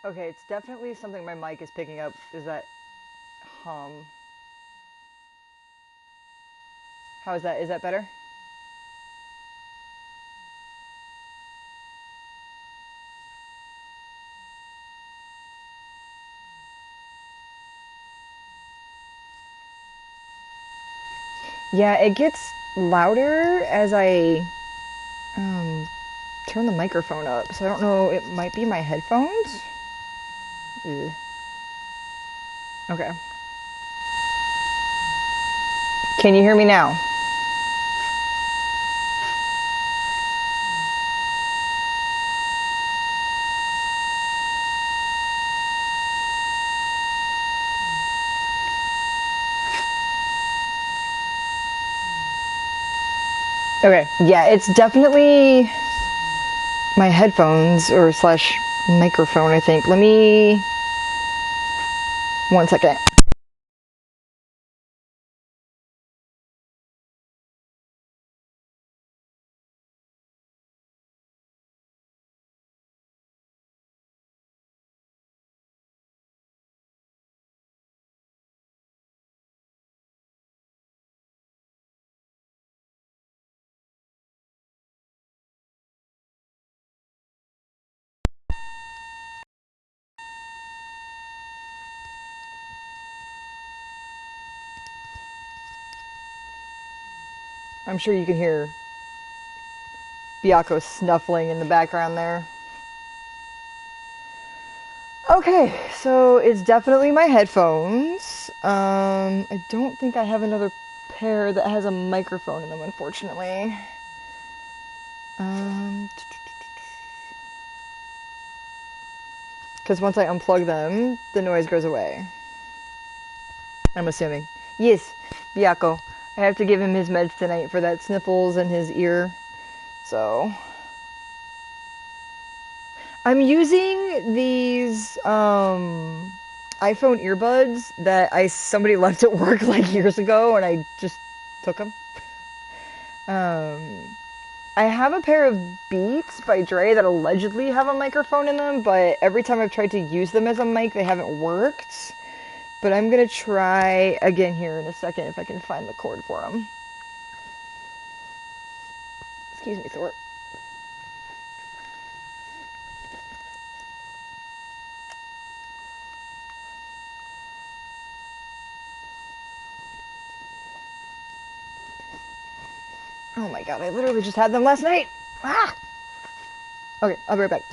Okay, it's definitely something my mic is picking up. Is that hum? How is that? Is that better? Yeah, it gets louder as I um, turn the microphone up. So I don't know. It might be my headphones. Ugh. Okay. Can you hear me now? Okay. Yeah, it's definitely my headphones or slash microphone, I think. Let me. One second. I'm sure you can hear Biako snuffling in the background there. Okay, so it's definitely my headphones. I don't think I have another pair that has a microphone in them, unfortunately. Um, because once I unplug them, the noise goes away. I'm assuming. Yes, Biako. I have to give him his meds tonight for that sniffles in his ear. So I'm using these iPhone earbuds that I somebody left at work like years ago, and I just took them. Um, I have a pair of Beats by Dre that allegedly have a microphone in them, but every time I've tried to use them as a mic, they haven't worked. But I'm gonna try again here in a second if I can find the cord for them. Excuse me, Thor. Oh my god, I literally just had them last night. Ah! Okay, I'll be right back.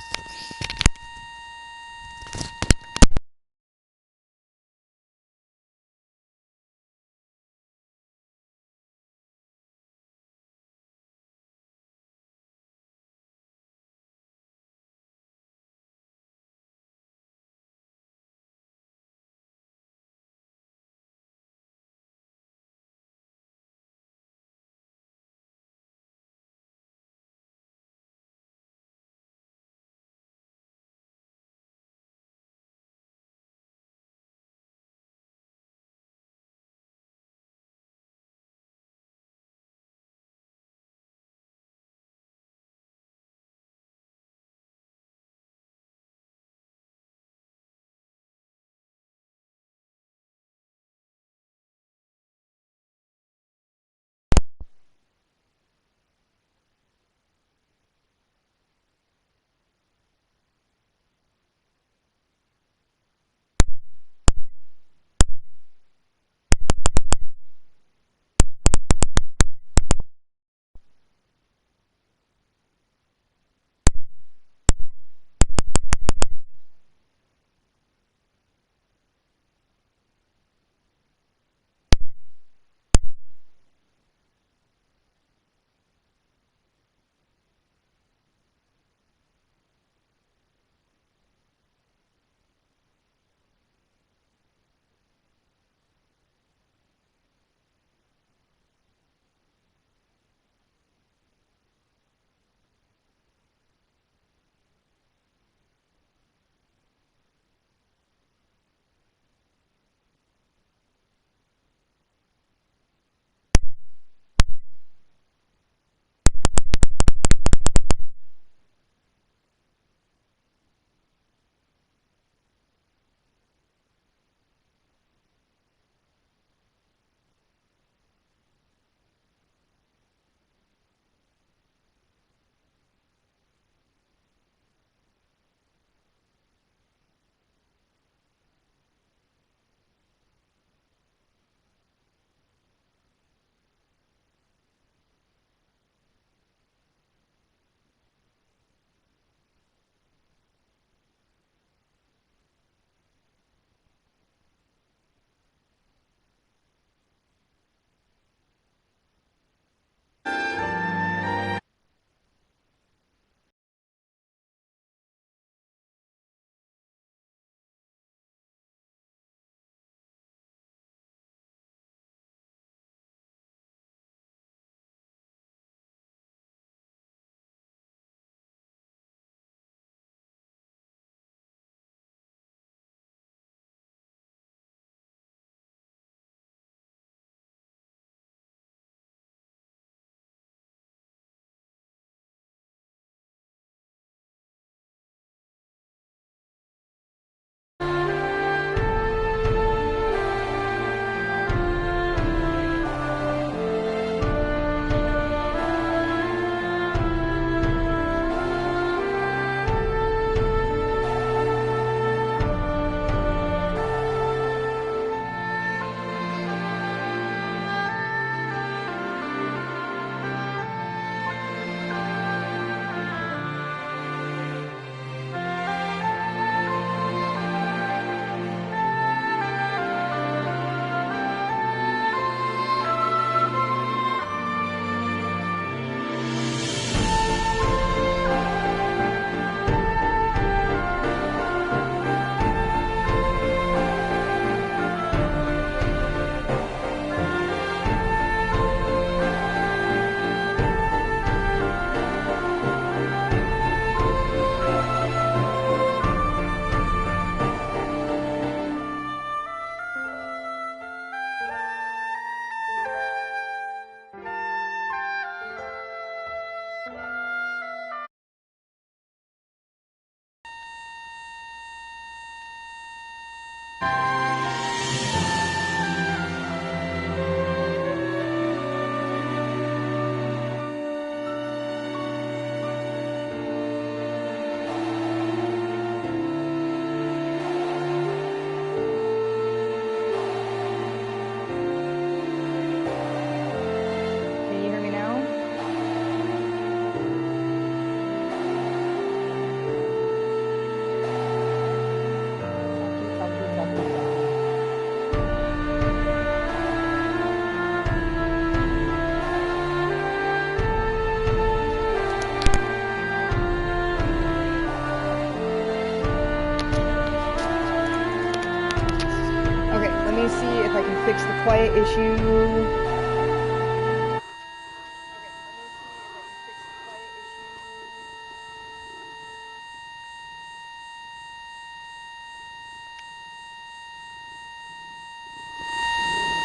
quiet issue.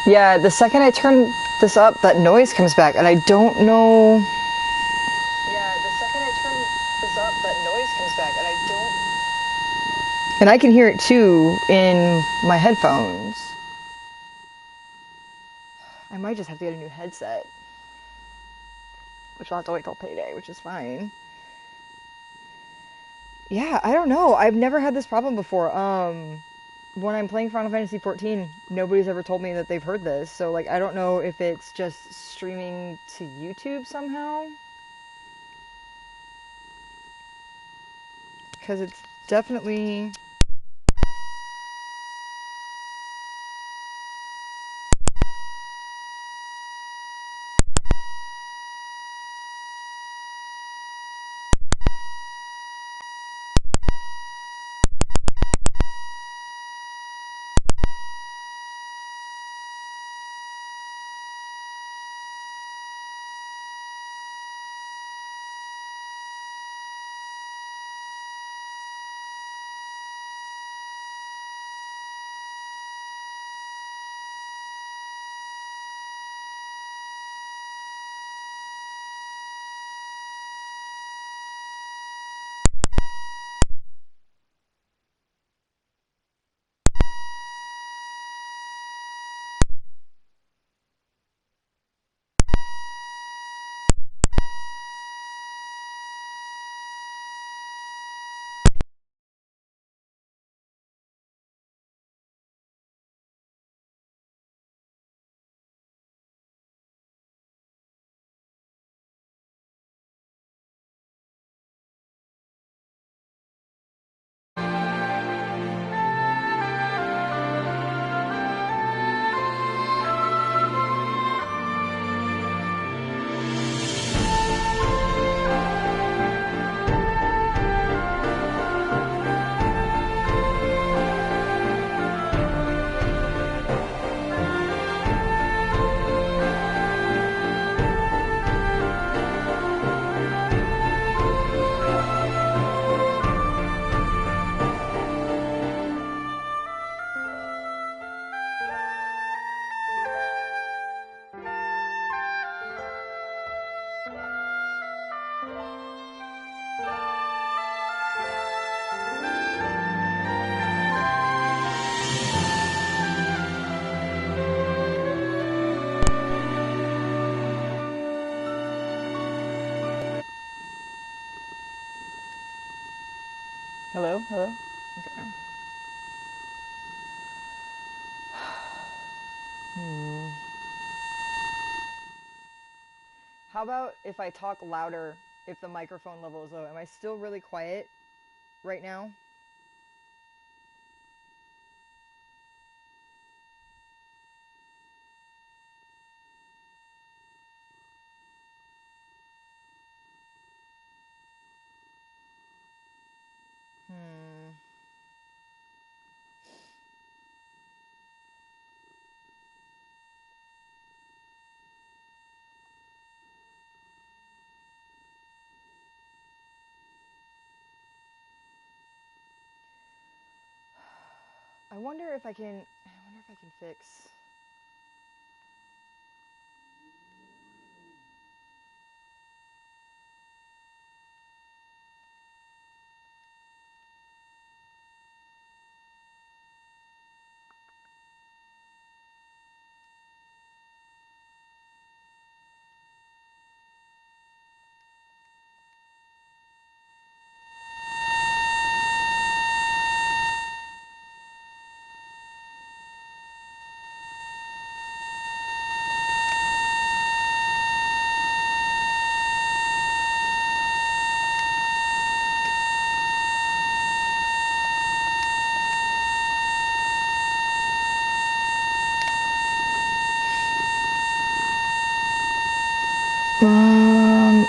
Yeah, the second I turn this up, that noise comes back, and I don't know. Yeah, the second I turn this up, that noise comes back, and I don't. And I can hear it too in my headphones. I might just have to get a new headset, which I'll have to wait till payday, which is fine. Yeah, I don't know. I've never had this problem before. When I'm playing Final Fantasy XIV, nobody's ever told me that they've heard this. So, like, I don't know if it's just streaming to YouTube somehow. Because it's definitely... Hello? Hello? Okay. How about if I talk louder if the microphone level is low? Am I still really quiet right now? Hmm. I wonder if I can fix.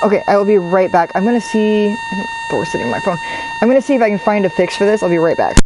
Okay, I will be right back. I'm gonna see. Thor's sitting on my phone. I'm gonna see if I can find a fix for this. I'll be right back.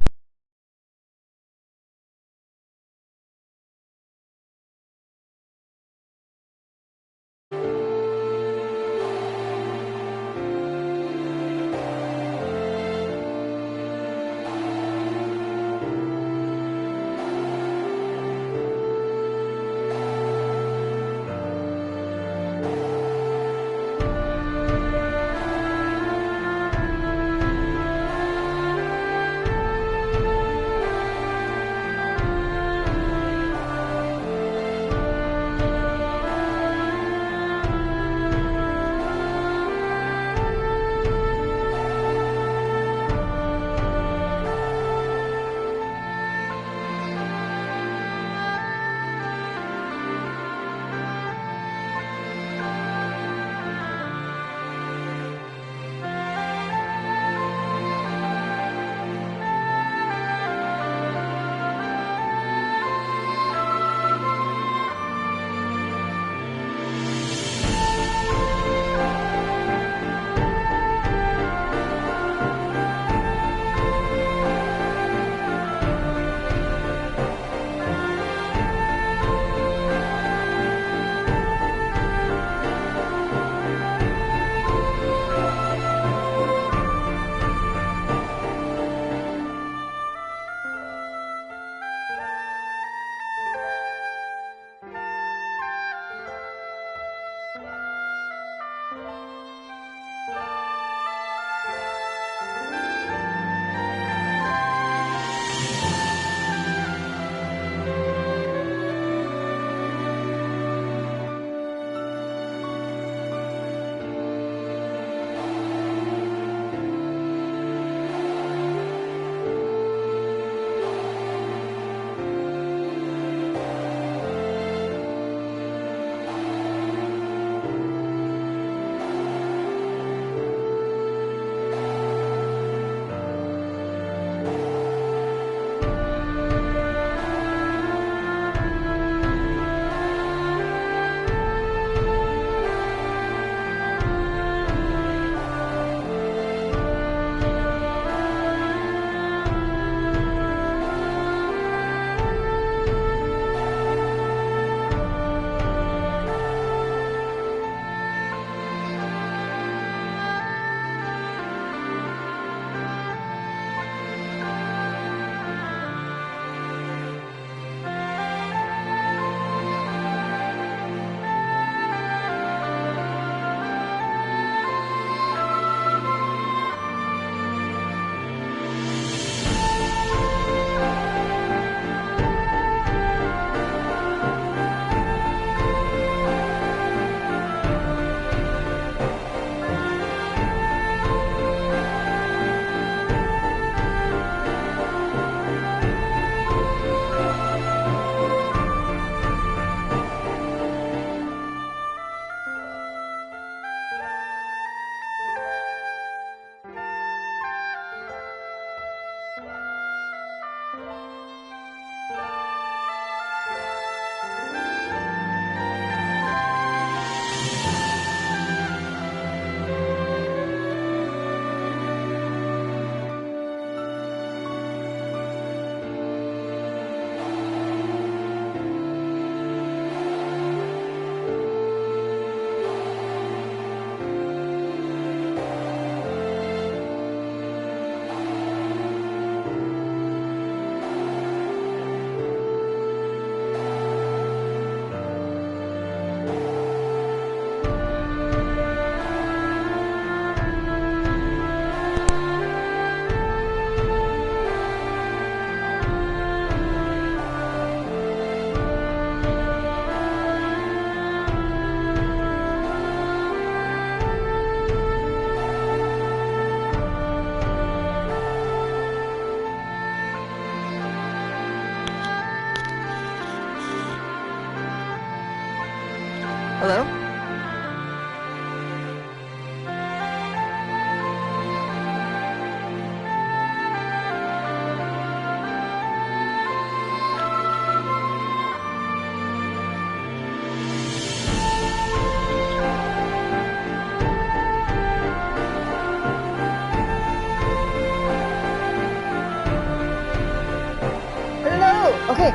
Okay,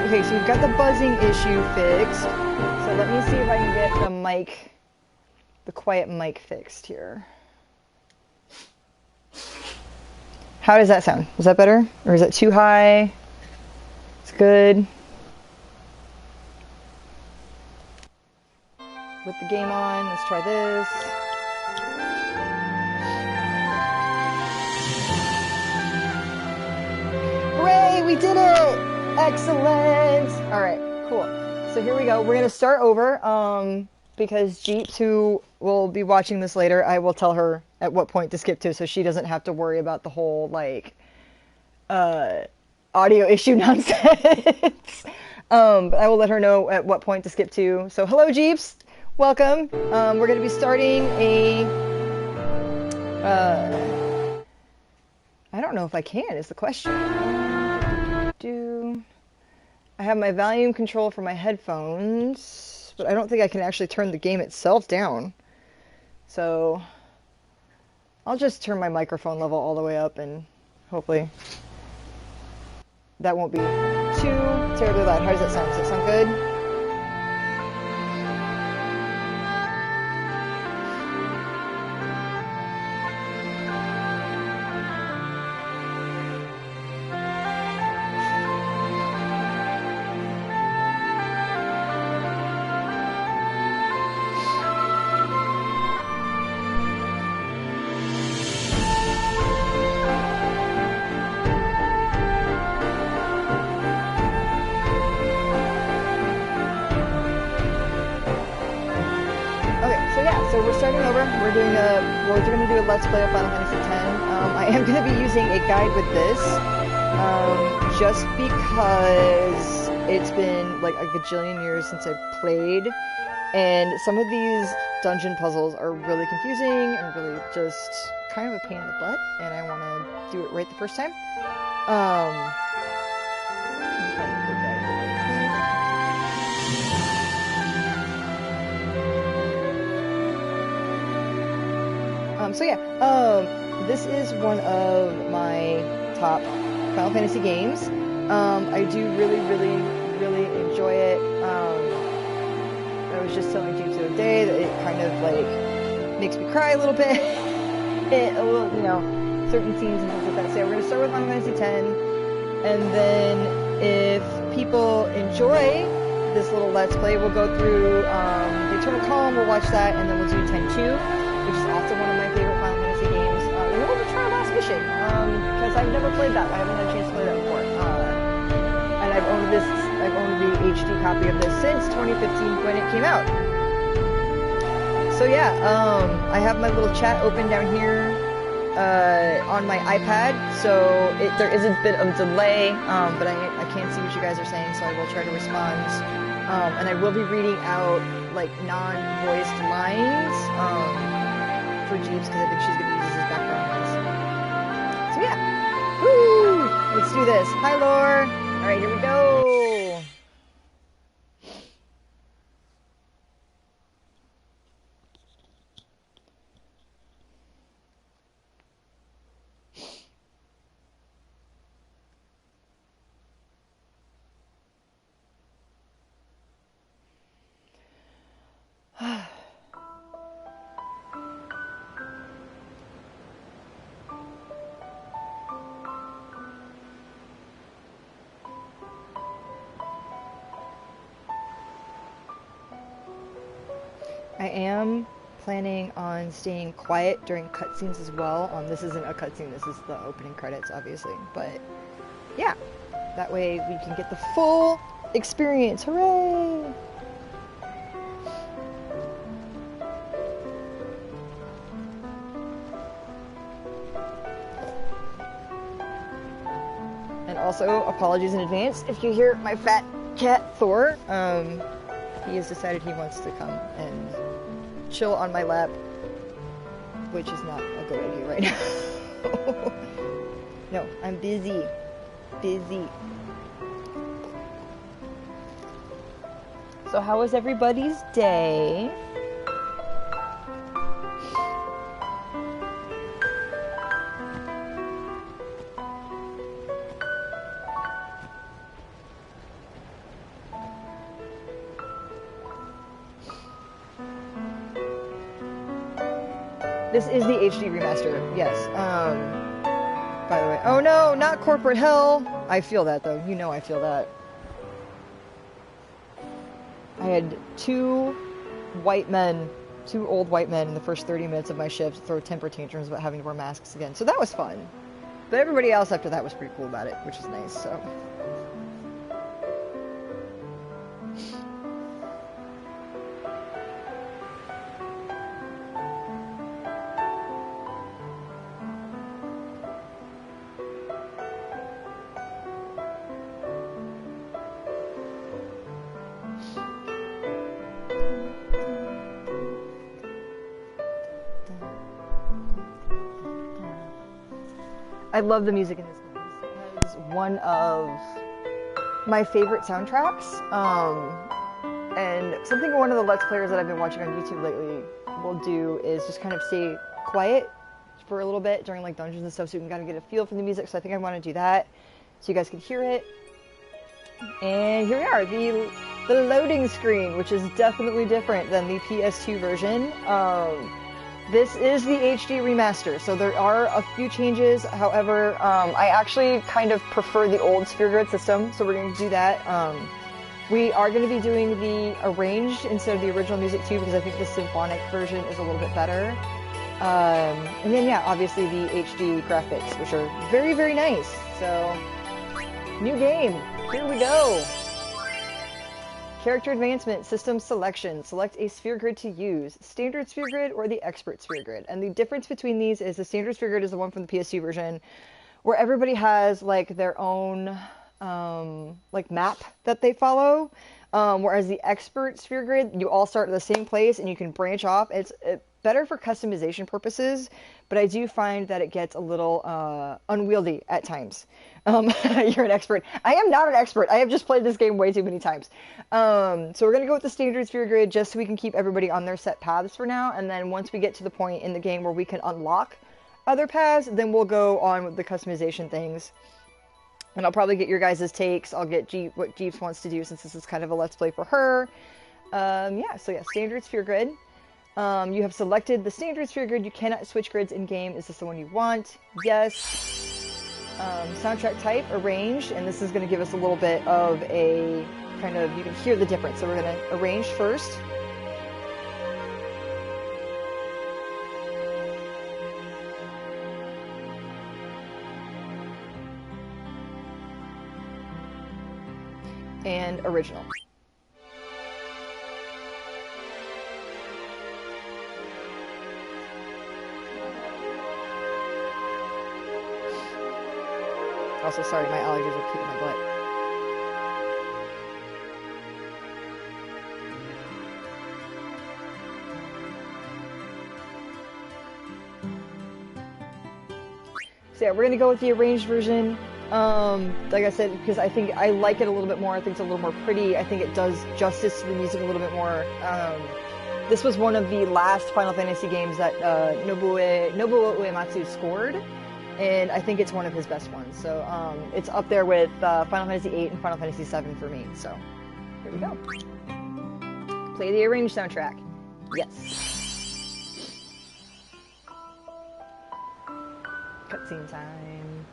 okay, so we've got the buzzing issue fixed. So let me see if I can get the quiet mic fixed here. How does that sound? Is that better? Or is it too high? It's good. With the game on, let's try this. Hooray, we did it! Excellent! Alright, cool. So here we go. We're gonna start over, because Jeeps, who will be watching this later, I will tell her at what point to skip to so she doesn't have to worry about the whole, like, audio issue nonsense. But I will let her know at what point to skip to. So hello, Jeeps! Welcome. We're gonna be starting a, I don't know if I can, is the question. I have my volume control for my headphones, but I don't think I can actually turn the game itself down. So I'll just turn my microphone level all the way up and hopefully that won't be too terribly loud. How does that sound? Does that sound good? So we're starting over. We're going to do a Let's Play of Final Fantasy X. I am going to be using a guide with this, just because it's been like a gajillion years since I've played, and some of these dungeon puzzles are really confusing and really just kind of a pain in the butt, and I want to do it right the first time. So yeah, this is one of my top Final Fantasy games. I do really enjoy it. I was just telling James the other day that it kind of like makes me cry a little bit. Certain scenes and things like that. So yeah, we're gonna start with Final Fantasy X, and then if people enjoy this little Let's Play, we'll go through the Eternal Calm. We'll watch that, and then we'll do 10-2. Which is also one of my favorite Final Fantasy games. And then we'll try Last Mission, because I've never played that. I haven't had a chance to play that before. And I've owned the HD copy of this since 2015 when it came out. So yeah, I have my little chat open down here on my iPad, so there is a bit of delay, but I can't see what you guys are saying, so I will try to respond. And I will be reading out like non-voiced lines for Jeeps, because I think she's going to use this as background noise. So yeah. Woo! Let's do this. Hi, Lore! Alright, here we go! I am planning on staying quiet during cutscenes as well. This isn't a cutscene, this is the opening credits, obviously. But yeah, that way we can get the full experience. Hooray! And also, apologies in advance if you hear my fat cat Thor. He has decided he wants to come and chill on my lap, which is not a good idea right now. No, I'm busy. So how was everybody's day? This is the HD remaster, yes. By the way, oh no, not corporate hell. I feel that though, you know I feel that. I had two old white men in the first 30 minutes of my shift throw temper tantrums about having to wear masks again. So that was fun. But everybody else after that was pretty cool about it, which is nice, so. I love the music in this game. This is one of my favorite soundtracks. And something one of the Let's Players that I've been watching on YouTube lately will do is just kind of stay quiet for a little bit during like dungeons and stuff so you can kind of get a feel for the music. So I think I want to do that so you guys can hear it. And here we are, the loading screen, which is definitely different than the PS2 version. This is the HD remaster, so there are a few changes. However, I actually kind of prefer the old Sphere Grid system, so we're going to do that. We are going to be doing the arranged instead of the original music too, because I think the symphonic version is a little bit better. And then, yeah, obviously the HD graphics, which are very, very nice. So, new game. Here we go. Character advancement, system selection. Select a sphere grid to use. Standard sphere grid or the expert sphere grid. And the difference between these is the standard sphere grid is the one from the PS2 version where everybody has like their own like map that they follow. Whereas the expert sphere grid, you all start at the same place and you can branch off. It's better for customization purposes, but I do find that it gets a little unwieldy at times. You're an expert. I am not an expert. I have just played this game way too many times. So we're going to go with the standard sphere grid just so we can keep everybody on their set paths for now. And then once we get to the point in the game where we can unlock other paths, then we'll go on with the customization things. And I'll probably get your guys' takes. I'll get what Jeeps wants to do since this is kind of a let's play for her. Yeah, standard sphere grid. You have selected the standard sphere grid. You cannot switch grids in game. Is this the one you want? Yes. Soundtrack type, arranged, and this is going to give us a little bit of a kind of, you can hear the difference. So we're going to arrange first. And original. Also, sorry, my allergies are kicking my butt. So yeah, we're gonna go with the arranged version. Like I said, because I think I like it a little bit more. I think it's a little more pretty. I think it does justice to the music a little bit more. This was one of the last Final Fantasy games that Nobuo Uematsu scored. And I think it's one of his best ones. So it's up there with Final Fantasy VIII and Final Fantasy VII for me. So here we go. Play the arranged soundtrack. Yes. Cutscene time.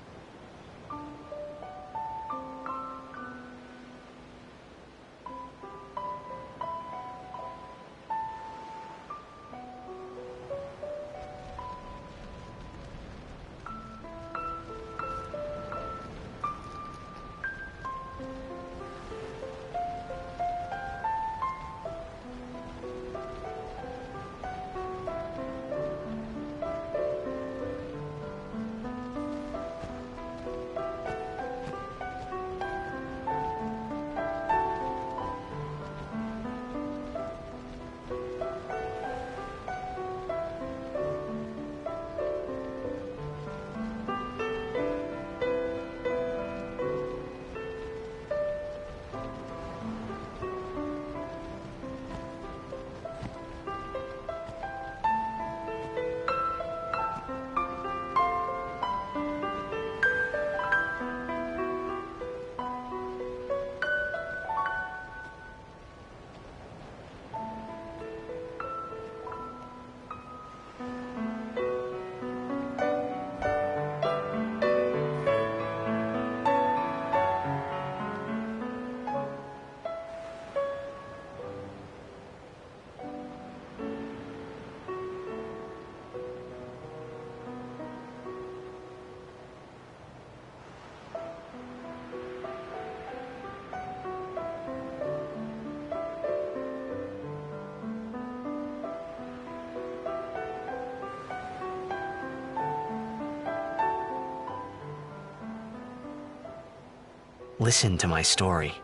Listen to my story.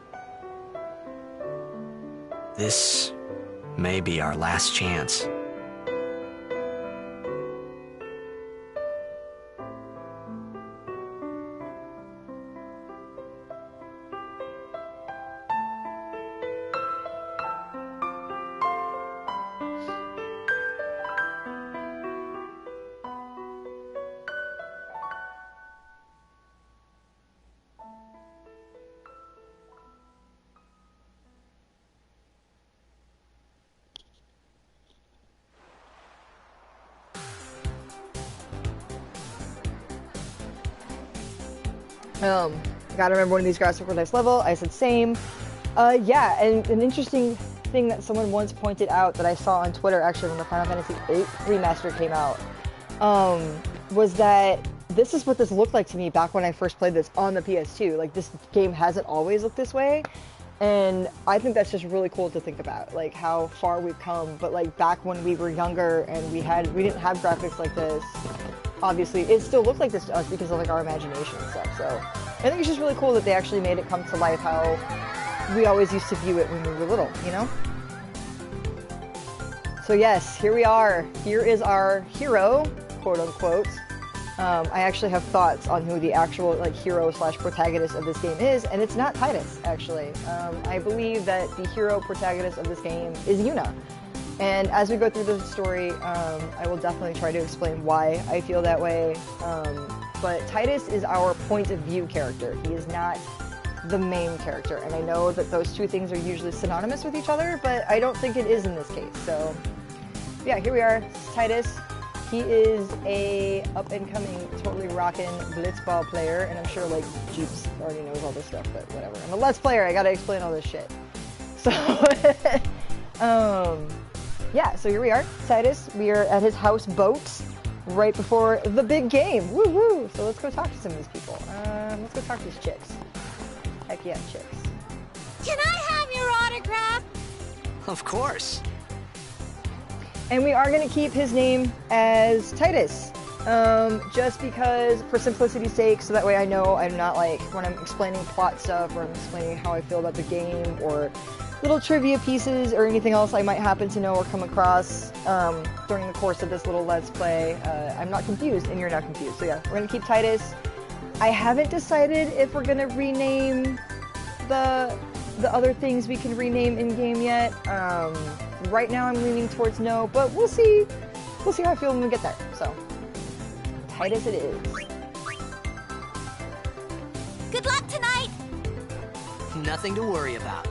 This may be our last chance. Gotta remember one of these graphs for next level. I said same. Yeah, and an interesting thing that someone once pointed out that I saw on Twitter, actually, when the Final Fantasy VIII Remaster came out, was that this is what this looked like to me back when I first played this on the PS2. Like, this game hasn't always looked this way, and I think that's just really cool to think about, like, how far we've come. But, like, back when we were younger and we didn't have graphics like this, obviously, it still looked like this to us because of, like, our imagination and stuff. So I think it's just really cool that they actually made it come to life how we always used to view it when we were little, you know? So yes, here we are. Here is our hero, quote unquote. I actually have thoughts on who the actual, like, hero slash protagonist of this game is, and it's not Tidus, actually. I believe that the hero protagonist of this game is Yuna. And as we go through the story, I will definitely try to explain why I feel that way. But Tidus is our point of view character. He is not the main character. And I know that those two things are usually synonymous with each other, but I don't think it is in this case. So yeah, here we are. This is Tidus. He is a up-and-coming, totally rockin' blitzball player. And I'm sure, like, Jeeps already knows all this stuff, but whatever. I'm a Let's Player. I gotta explain all this shit. So, yeah, so here we are, Tidus. We are at his houseboat right before the big game. Woo woo! So let's go talk to some of these people. Let's go talk to these chicks. Heck yeah, chicks. Can I have your autograph? Of course. And we are going to keep his name as Tidus. Just because, for simplicity's sake, so that way I know I'm not, like, when I'm explaining plot stuff or I'm explaining how I feel about the game or little trivia pieces or anything else I might happen to know or come across during the course of this little Let's Play, I'm not confused and you're not confused. So yeah, we're going to keep Tidus. I haven't decided if we're going to rename the other things we can rename in-game yet. Right now I'm leaning towards no, but we'll see. We'll see how I feel when we get there. So, Tidus it is. Good luck tonight! Nothing to worry about.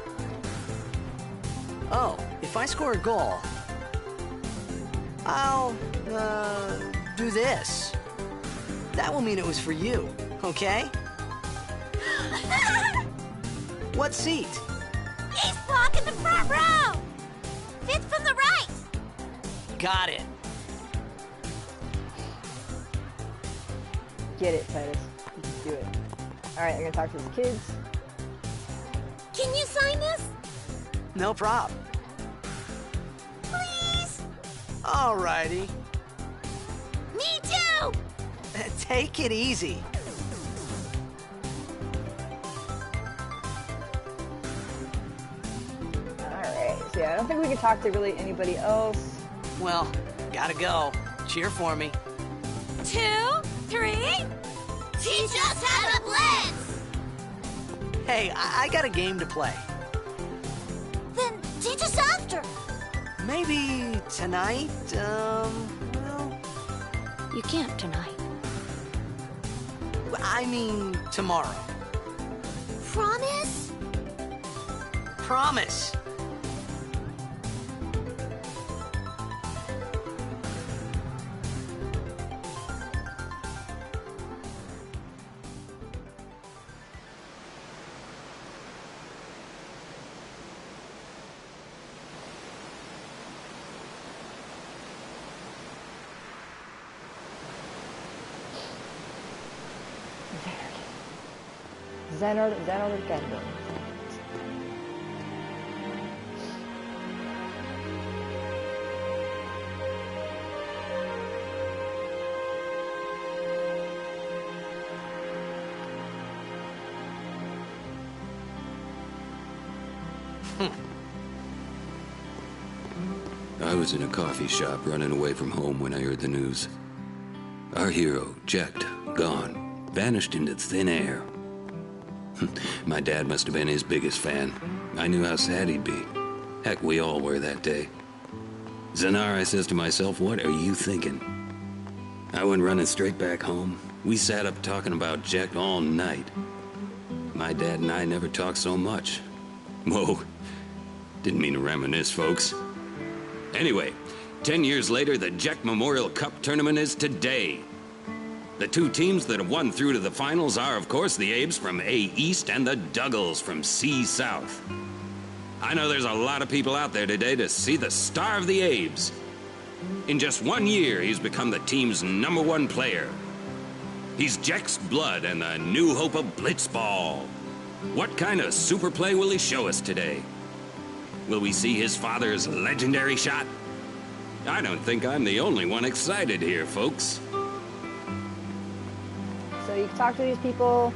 Oh, if I score a goal, I'll, do this. That will mean it was for you, okay? What seat? He's blocking the front row! Fifth from the right! Got it. Get it, Tidus. You can do it. Alright, I'm gonna talk to these kids. Can you sign this? No prob. Please? Alrighty. Me too! Take it easy. Alright, so yeah, I don't think we can talk to really anybody else. Well, gotta go. Cheer for me. 2, 3. Teach us how to blitz! Hey, I got a game to play. Then teach us after. Maybe tonight, well... You can't tonight. I mean, tomorrow. Promise? Promise. Xehanort Gundam. I was in a coffee shop running away from home when I heard the news. Our hero, Jecht, gone, vanished into thin air. My dad must have been his biggest fan. I knew how sad he'd be. Heck, we all were that day. Zanar, I says to myself, what are you thinking? I went running straight back home. We sat up talking about Jecht all night. My dad and I never talked so much. Whoa, didn't mean to reminisce, folks. Anyway, 10 years later, the Jecht Memorial Cup tournament is today. The two teams that have won through to the finals are, of course, the Abes from A East and the Duggles from C South. I know there's a lot of people out there today to see the star of the Abes. In just 1 year, he's become the team's #1 player. He's Jecht's blood and the new hope of Blitzball. What kind of super play will he show us today? Will we see his father's legendary shot? I don't think I'm the only one excited here, folks. So you can talk to these people.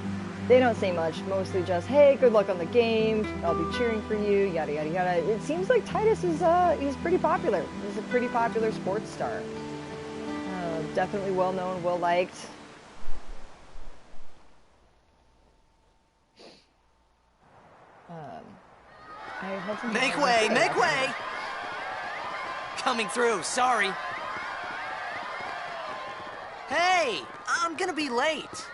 They don't say much, mostly just, hey, good luck on the games, I'll be cheering for you, yada, yada, yada. It seems like Tidus is, he's pretty popular. He's a pretty popular sports star. Definitely well-known, well-liked. I had some Make way, make way! Coming through, sorry. Hey, I'm gonna be late.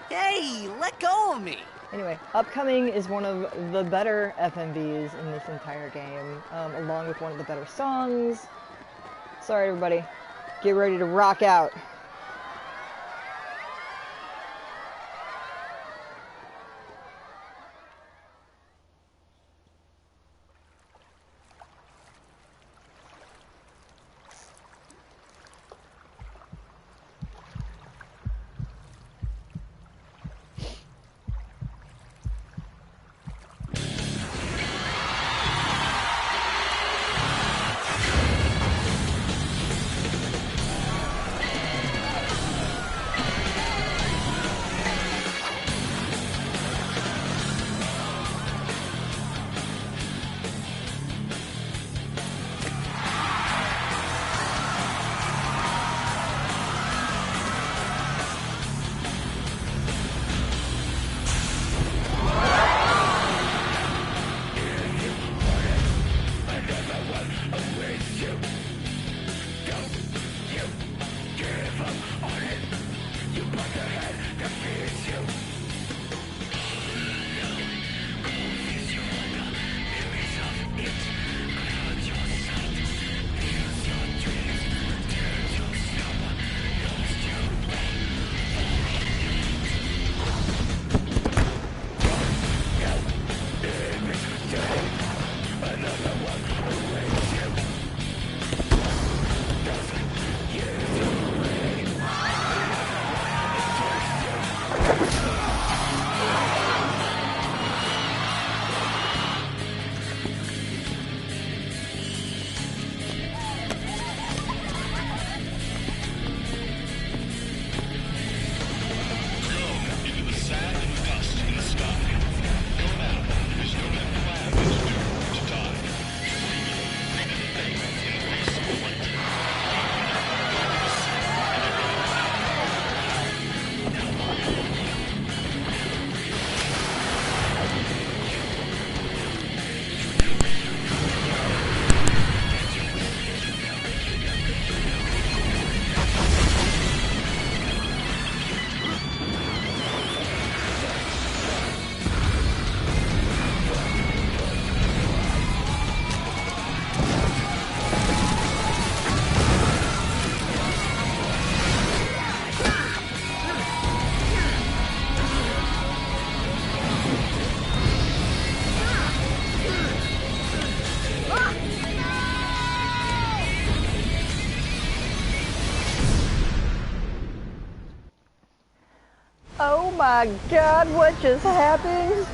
Hey, let go of me. Anyway, upcoming is one of the better FMVs in this entire game, along with one of the better songs. Sorry, everybody. Get ready to rock out. Oh my god, what just happened?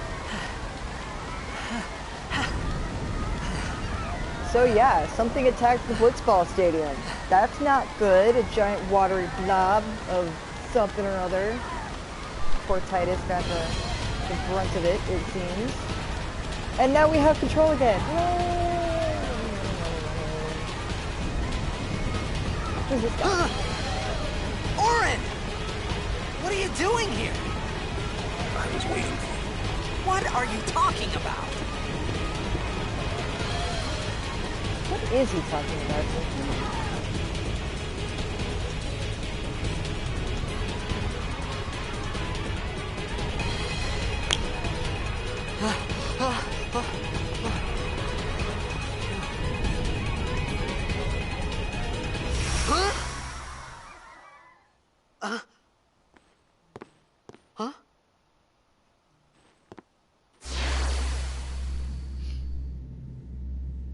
So yeah, something attacked the Blitzball Stadium. That's not good, a giant watery blob of something or other. Poor Tidus got the brunt of it, it seems. And now we have control again. Who's this guy? Orin! What are you doing here? I was waiting for you. What are you talking about? What is he talking about? Huh?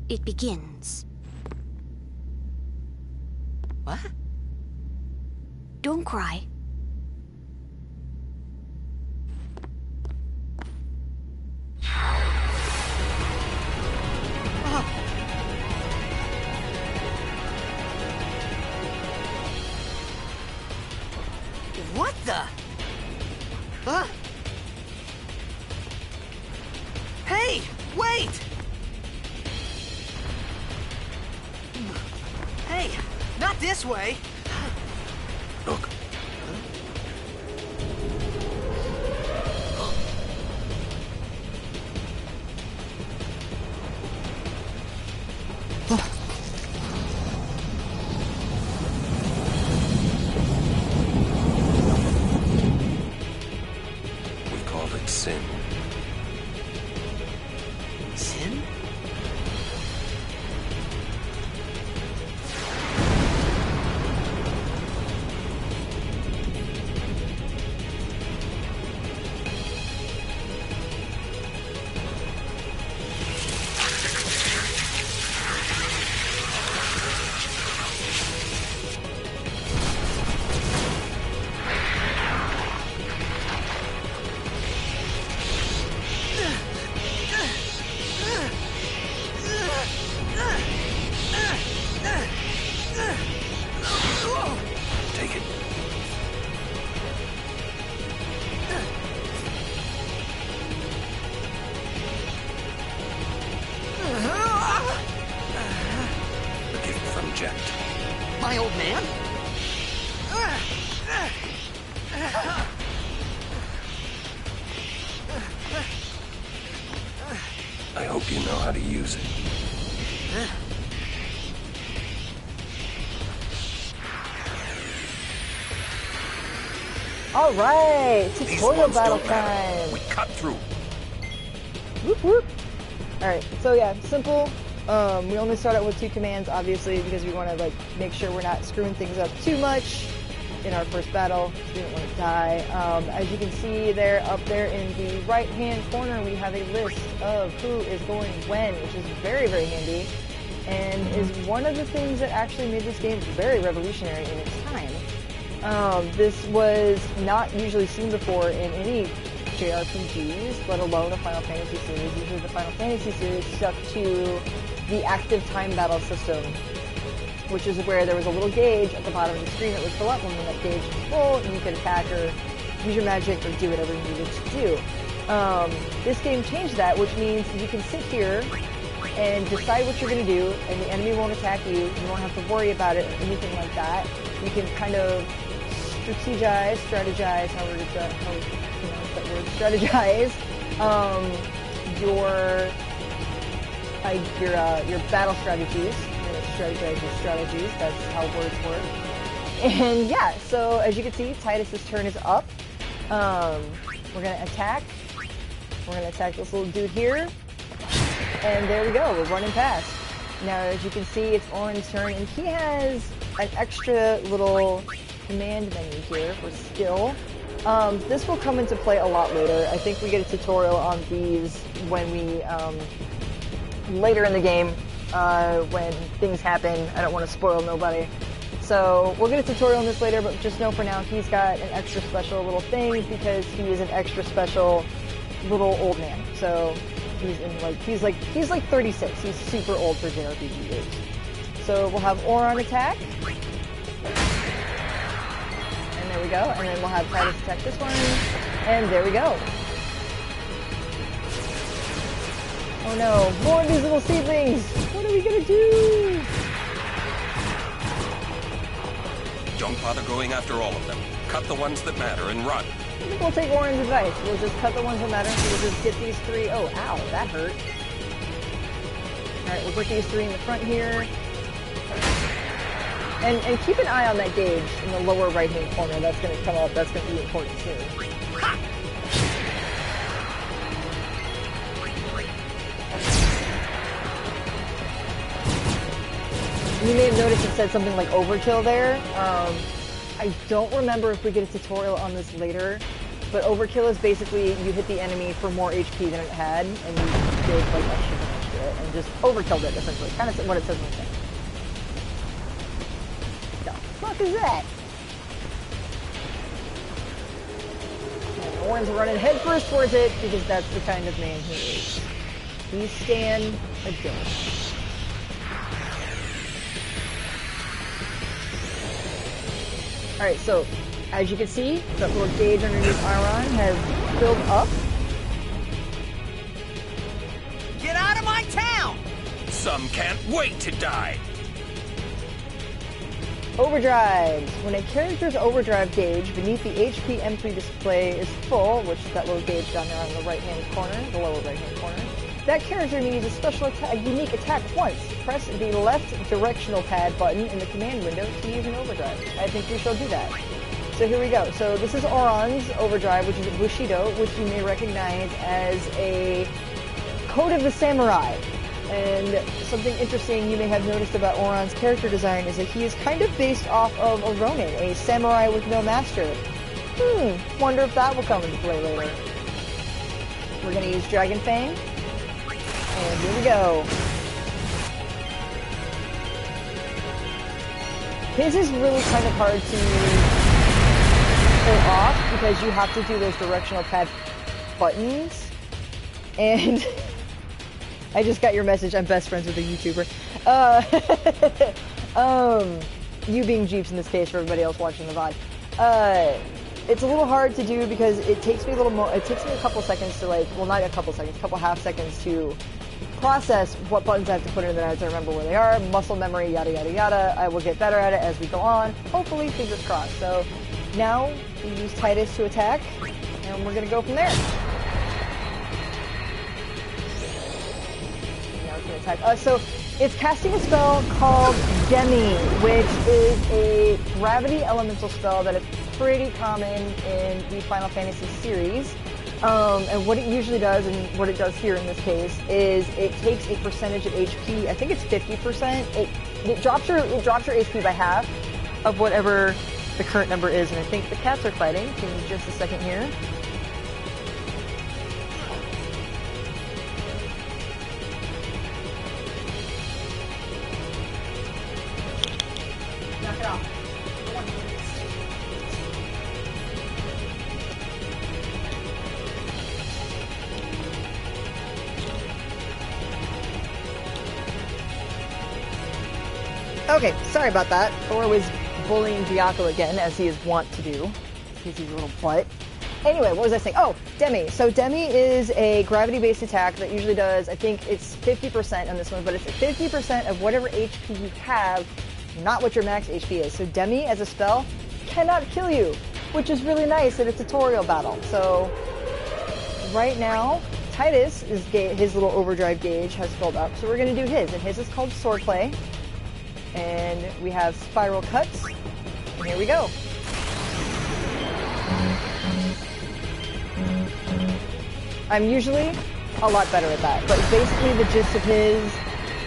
It begins. What? Don't cry. What the? Huh? Hey, wait! Hey, not this way. Look. We called it sin. Sin? Take it. A gift from Jekt. My old man? I hope you know how to use it. All right, These tutorial ones battle don't matter. time. We cut through. Whoop whoop. All right, so yeah, simple. We only start out with 2 commands, obviously, because we want to like make sure we're not screwing things up too much in our first battle. We don't want to die. As you can see there, up there in the right-hand corner, we have a list of who is going when, which is very, very handy, and is one of the things that actually made this game very revolutionary in its time. This was not usually seen before in any JRPGs, let alone a Final Fantasy series. Usually the Final Fantasy series stuck to the active time battle system, which is where there was a little gauge at the bottom of the screen that would fill up when that gauge was full, and you could attack or use your magic or do whatever you needed to do. This game changed that, which means you can sit here and decide what you're going to do, and the enemy won't attack you. You won't have to worry about it or anything like that. You can kind of strategize, however that word, strategize your battle strategies. Strategize your strategies. That's how words work. And yeah, so as you can see, Tidus's turn is up. We're gonna attack. We're gonna attack this little dude here. And there we go, we're running past. Now as you can see, it's Orin's turn, and he has an extra little command menu here for skill. This will come into play a lot later. I think we get a tutorial on these when we, later in the game, when things happen. I don't want to spoil nobody. So we'll get a tutorial on this later, but just know for now he's got an extra special little thing because he is an extra special little old man. So he's like 36. He's super old for JRPG years. So we'll have Orin attack. And there we go. And then we'll have Tidus attack this one. And there we go. Oh no, more of these little seedlings! What are we gonna do? Don't bother going after all of them. Cut the ones that matter and run. I think we'll take Oren's advice. We'll just cut the ones that matter, so we'll just get these 3. Oh, ow, that hurt. Alright, we'll put these 3 in the front here. And keep an eye on that gauge in the lower right-hand corner. That's going to come up. That's going to be important too. You may have noticed it said something like overkill there. I don't remember if we get a tutorial on this later, but overkill is basically you hit the enemy for more HP than it had, and you did like extra damage to it, and just overkilled it essentially. Kind of what it says in the thing. The fuck is that? And Oren's running headfirst towards it because that's the kind of man he is. We stand a chance. Alright, so, as you can see, that little gauge underneath Iron has filled up. Get out of my town! Some can't wait to die. Overdrives. When a character's overdrive gauge beneath the HP entry display is full, which is that little gauge down there on the right-hand corner, the lower right-hand corner, that character needs a special attack, a unique attack once. Press the left directional pad button in the command window to use an overdrive. I think we shall do that. So here we go. So this is Auron's overdrive, which is a Bushido, which you may recognize as a Code of the Samurai. And something interesting you may have noticed about Auron's character design is that he is kind of based off of a Ronin, a samurai with no master. Wonder if that will come into play later. We're going to use Dragon Fang. And here we go. His is really kind of hard to pull off because you have to do those directional pad buttons. And I just got your message. I'm best friends with a YouTuber. You being Jeeps in this case for everybody else watching the VOD. It's a little hard to do because it takes me a little more. It takes me a couple seconds to well, not a couple seconds, a couple half seconds to process what buttons I have to put in there. I have to remember where they are, muscle memory, yada yada yada. I will get better at it as we go on. Hopefully, fingers crossed. So now we use Tidus to attack, and we're gonna go from there. Now it's gonna attack. So it's casting a spell called Demi, which is a gravity elemental spell that is pretty common in the Final Fantasy series. And what it usually does, and what it does here in this case, is it takes a percentage of HP. I think it's 50%. It drops your HP by half of whatever the current number is. And I think the cats are fighting. Give me just a second here. Knock it off. Okay, sorry about that. Thor was bullying Diaco again, as he is wont to do. He's a little butt. Anyway, what was I saying? Oh, Demi. So Demi is a gravity-based attack that usually does, I think it's 50% on this one, but it's 50% of whatever HP you have, not what your max HP is. So Demi, as a spell, cannot kill you, which is really nice in a tutorial battle. So right now, Tidus, his little overdrive gauge has filled up, so we're going to do his, and his is called Swordplay. And we have spiral cuts. And here we go. I'm usually a lot better at that, but basically the gist of his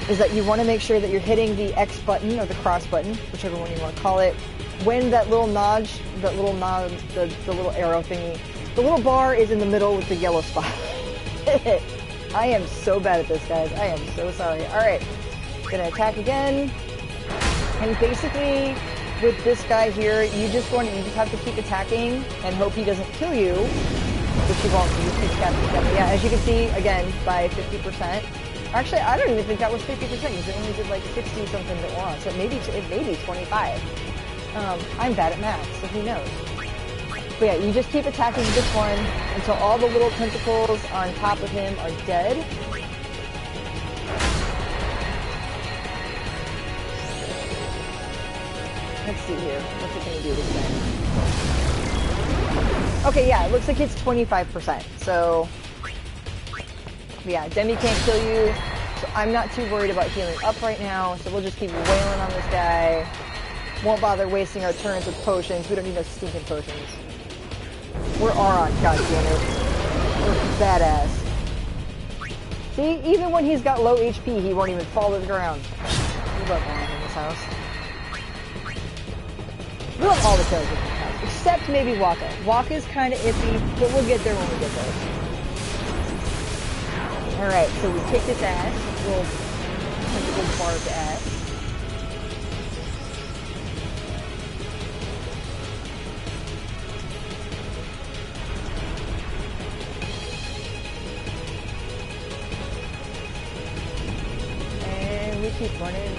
is that you want to make sure that you're hitting the X button or the cross button, whichever one you want to call it, when that little notch, the little arrow thingy, the little bar is in the middle with the yellow spot. I am so bad at this, guys. I am so sorry. All right, gonna attack again. And basically, with this guy here, you just have to keep attacking and hope he doesn't kill you, which he won't. You keep casting them. Yeah, as you can see, again, by 50%. Actually, I don't even think that was 50% because it only did like 60 something to Auron, so it may be 25. I'm bad at math, so who knows? But yeah, you just keep attacking this one until all the little tentacles on top of him are dead. Let's see here. What's it gonna do this time? Okay, yeah, it looks like it's 25%. So, yeah, Demi can't kill you. So I'm not too worried about healing up right now. So we'll just keep wailing on this guy. Won't bother wasting our turns with potions. We don't need no stinking potions. We're Auron, goddammit. We're badass. See, even when he's got low HP, he won't even fall to the ground. We love Auron in this house. We love all the characters in this house, except maybe Wakka. Wakka's kind of iffy, but we'll get there when we get there. Alright, so we kicked its ass. Little tentacle barbed ass. Keep running.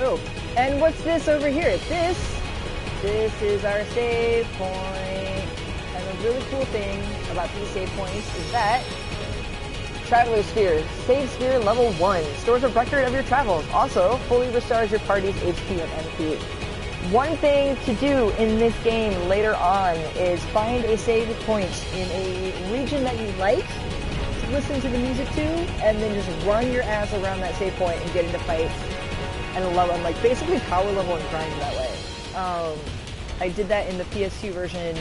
Oh, and what's this over here? This is our save point. And the really cool thing about these save points is that Traveler Sphere, save sphere level 1, stores a record of your travels. Also, fully restores your party's HP and MP. One thing to do in this game later on is find a save point in a region that you like, listen to the music to, and then just run your ass around that save point and get into fights and level, and like basically power level and grind that way. I did that in the PS2 version,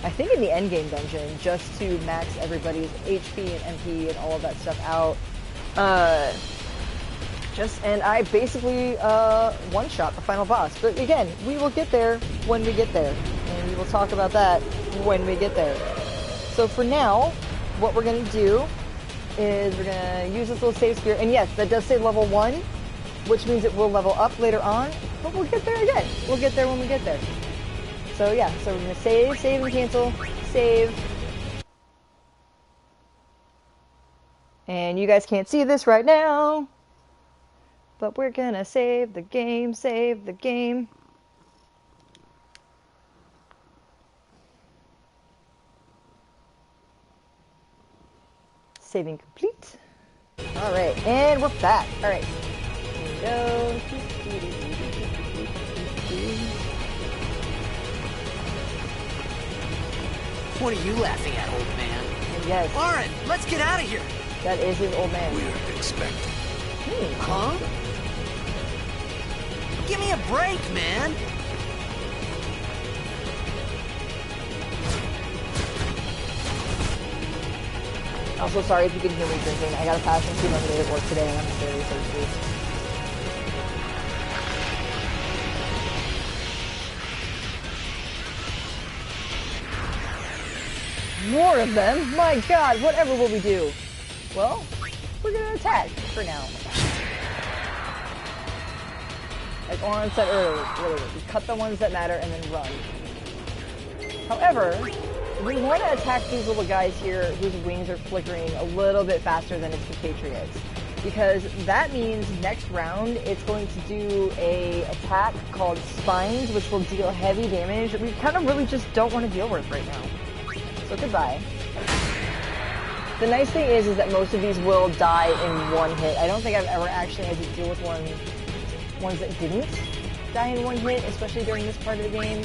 I think in the endgame dungeon, just to max everybody's HP and MP and all of that stuff out. And I basically one-shot the final boss. But again, we will get there when we get there, and we will talk about that when we get there. So for now, what we're going to do is we're going to use this little save sphere, and yes, that does say level 1, which means it will level up later on, but we'll get there again. We'll get there when we get there. So yeah, so we're going to save and cancel, save. And you guys can't see this right now, but we're going to save the game. Saving complete. Alright, and we're back. Alright. Here we go. What are you laughing at, old man? Yes. Auron, let's get out of here. That is his old man. We're expecting. Huh? Give me a break, man. Also, sorry if you can hear me drinking. I got a passion fruit lemonade at work today, and I'm very thirsty. More of them? My god, whatever will we do? Well, we're gonna attack for now. Like Auron said earlier, we cut the ones that matter and then run. However, we want to attack these little guys here whose wings are flickering a little bit faster than its compatriots. Because that means next round it's going to do a attack called Spines, which will deal heavy damage that we kind of really just don't want to deal with right now. So goodbye. The nice thing is that most of these will die in one hit. I don't think I've ever actually had to deal with ones that didn't die in one hit, especially during this part of the game.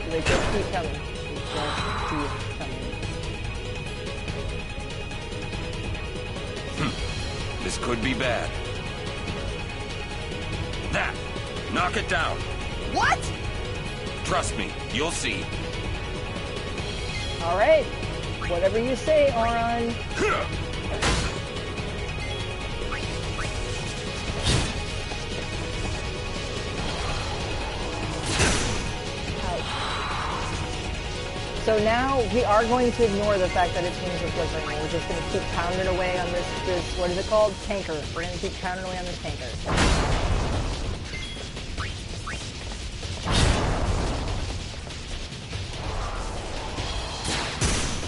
They just keep coming. They just keep coming. This could be bad. That! Knock it down! What? Trust me, you'll see. Alright. Whatever you say, Auron. So now we are going to ignore the fact that its wings are flickering. We're just going to keep pounding away on this, what is it called? Tanker. We're going to keep pounding away on this tanker.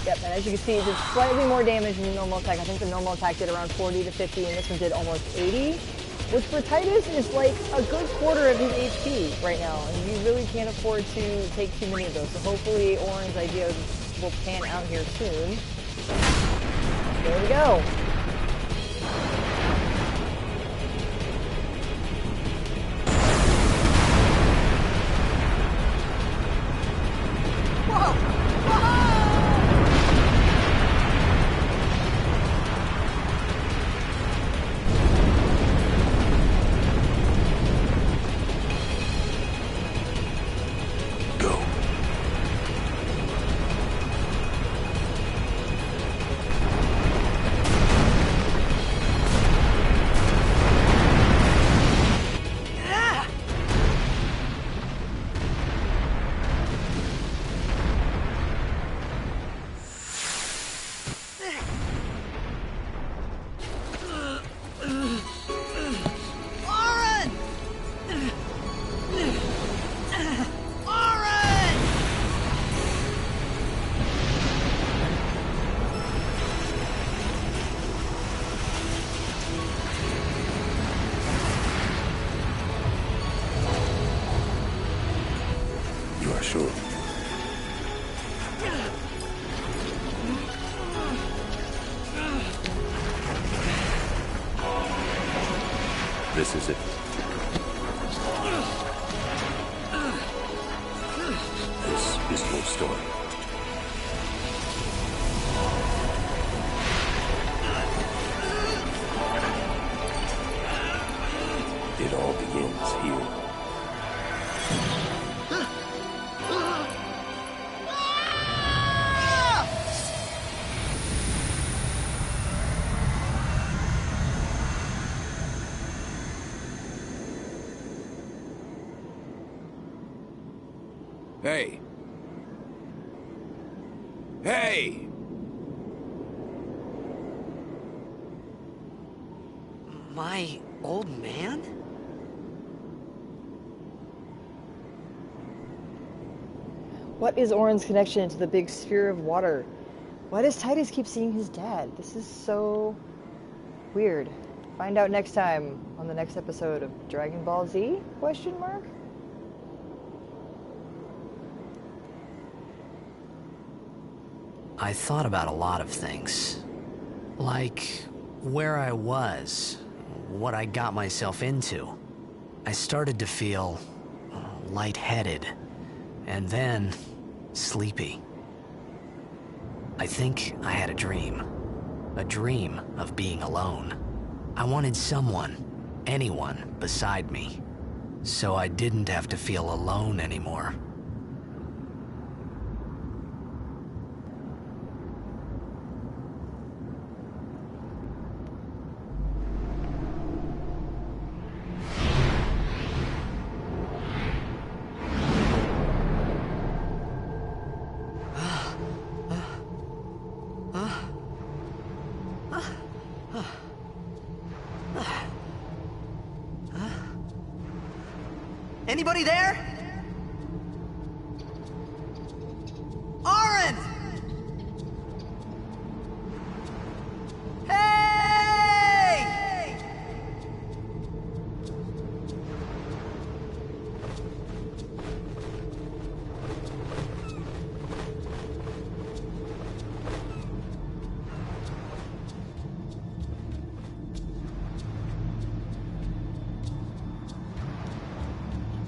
Yep, and as you can see, it did slightly more damage than the normal attack. I think the normal attack did around 40 to 50, and this one did almost 80. Which for Tidus is like a good quarter of his HP right now, and you really can't afford to take too many of those. So hopefully Auron's idea will pan out here soon. There we go. go. Go. Oren! Oren! You are sure? This is it. This is your story. It all begins here. Hey. Hey! My old man? What is Oren's connection to the big sphere of water? Why does Titus keep seeing his dad? This is so weird. Find out next time on the next episode of Dragon Ball Z? Question mark? I thought about a lot of things. Like where I was, what I got myself into. I started to feel lightheaded, and then sleepy. I think I had a dream of being alone. I wanted someone, anyone beside me, so I didn't have to feel alone anymore. Anybody there? Oren! Hey!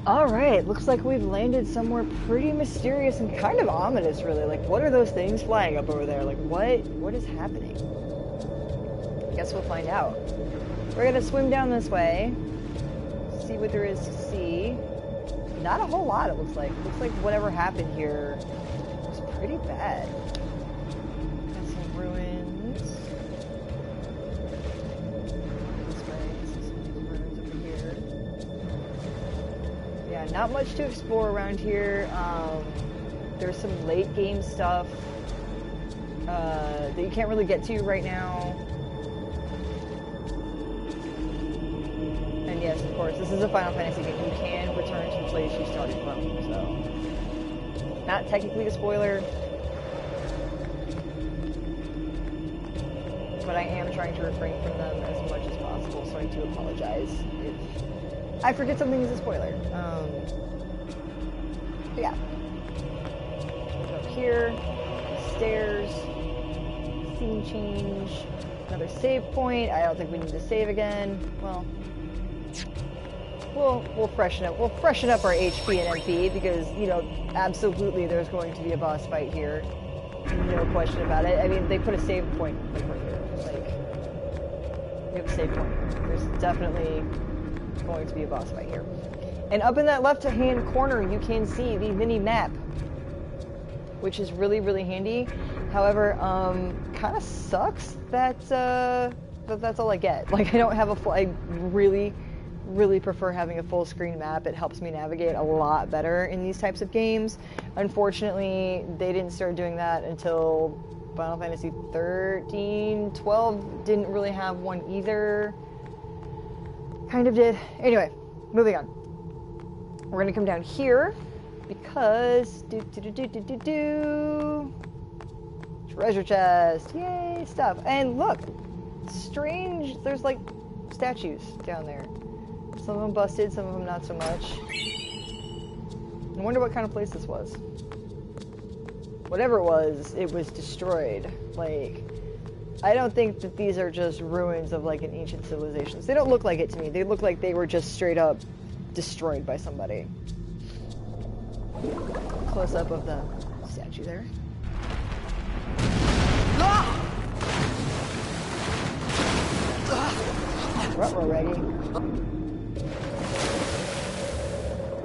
Alright, looks like we've landed somewhere pretty mysterious and kind of ominous, really. Like, what are those things flying up over there? Like, what is happening? Guess we'll find out. We're gonna swim down this way, see what there is to see. Not a whole lot, it looks like. It looks like whatever happened here was pretty bad. Got some ruins. This way, see some ruins over here. Yeah, not much to explore around here. There's some late game stuff that you can't really get to right now. And yes, of course, this is a Final Fantasy game. You can return to the place you started from, so... Not technically a spoiler. But I am trying to refrain from them as much as possible, so I do apologize if I forget something is a spoiler. But yeah. Up here, stairs, scene change. Another save point. I don't think we need to save again. Well, we'll freshen up. We'll freshen up our HP and MP because, you know, absolutely there's going to be a boss fight here. No question about it. I mean, they put a save point like right here. Like, we have a save point. There's definitely going to be a boss fight here. And up in that left-hand corner, you can see the mini map, which is really, really handy. However, kind of sucks that that's all I get. Like, I don't have a full. I really prefer having a full screen map. It helps me navigate a lot better in these types of games. Unfortunately, they didn't start doing that until Final Fantasy 13. 12 didn't really have one either. Kind of did. Anyway, moving on. We're gonna come down here because treasure chest, yay, stuff. And look, strange, there's like statues down there. Some of them busted, some of them not so much. I wonder what kind of place this was. Whatever it was destroyed. Like, I don't think that these are just ruins of like an ancient civilization. They don't look like it to me. They look like they were just straight up destroyed by somebody. Close up of the statue there. Ruh-roh, Reggie.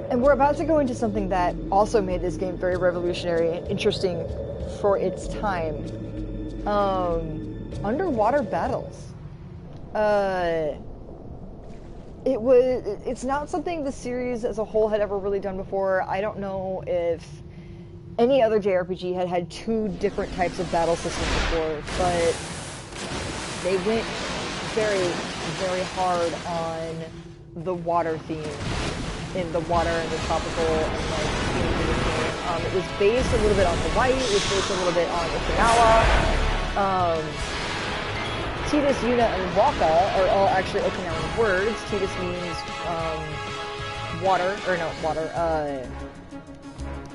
And we're about to go into something that also made this game very revolutionary and interesting for its time. Underwater battles. It's not something the series as a whole had ever really done before. I don't know if any other JRPG had two different types of battle systems before, but they went very, very hard on the water theme, in the water and the tropical and like themes of the game. It was based a little bit on Hawaii. It was based a little bit on Okinawa. Tidus, Yuna, and Waka are all actually Okinawan words. Tidus means water, or no, water.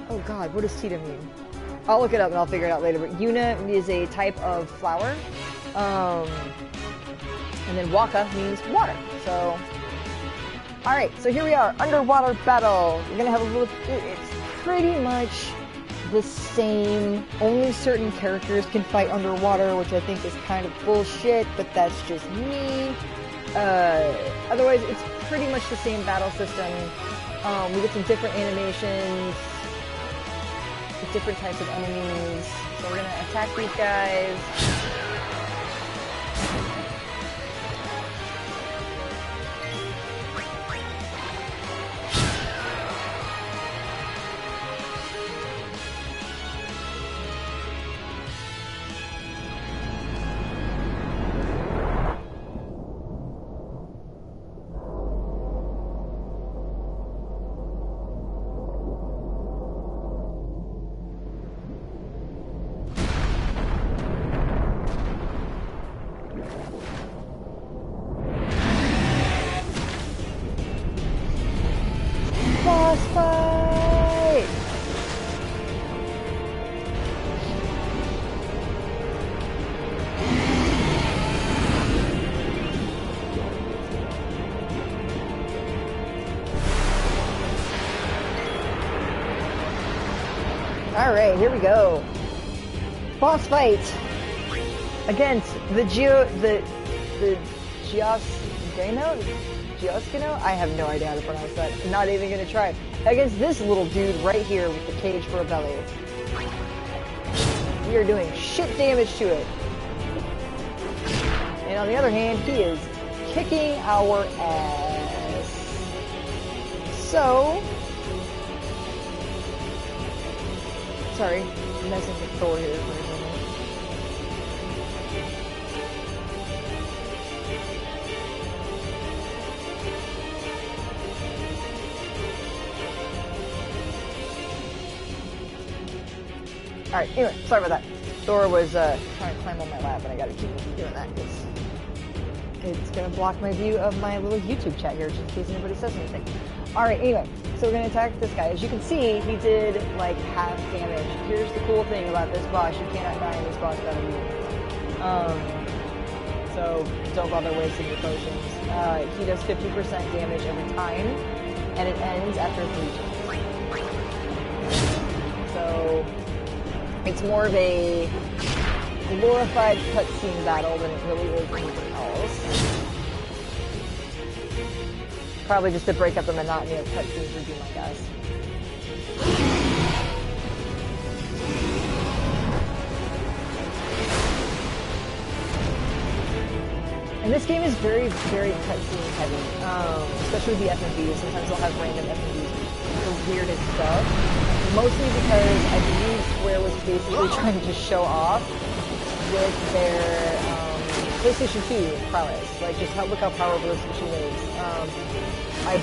Oh God, what does Tita mean? I'll look it up and I'll figure it out later. But Yuna is a type of flower, and then Waka means water. So, all right. So here we are, underwater battle. We're gonna have a little. It's pretty much the same. Only certain characters can fight underwater, which I think is kind of bullshit, but that's just me. Otherwise, it's pretty much the same battle system. We get some different animations, different types of enemies. So we're gonna attack these guys. Boss fight! Alright, here we go. Boss fight against the Gioskino? I have no idea how to pronounce that. I'm not even gonna try. Against this little dude right here with the cage for a belly. We are doing shit damage to it. And on the other hand, he is kicking our ass. So... Sorry, I'm messing with Thor here for a second. Alright, anyway, sorry about that. Thor was trying to climb on my lap, and I gotta keep doing that because it's gonna block my view of my little YouTube chat here, just in case anybody says anything. Alright, anyway, so we're gonna attack this guy. As you can see, he did like half damage. Here's the cool thing about this boss: you cannot die in this boss battle. so don't bother wasting your potions. He does 50% damage every time, and it ends after 3 turns. So it's more of a glorified cutscene battle than it really is anything else. Probably just to break up the monotony of cutscenes would be my guess. And this game is very, very cutscene heavy, especially with the FMVs. Sometimes they'll have random FMVs for weirdest stuff. Mostly because I believe Square was basically trying to show off with their PlayStation 2 prowess. Like, just look how powerful this machine is. I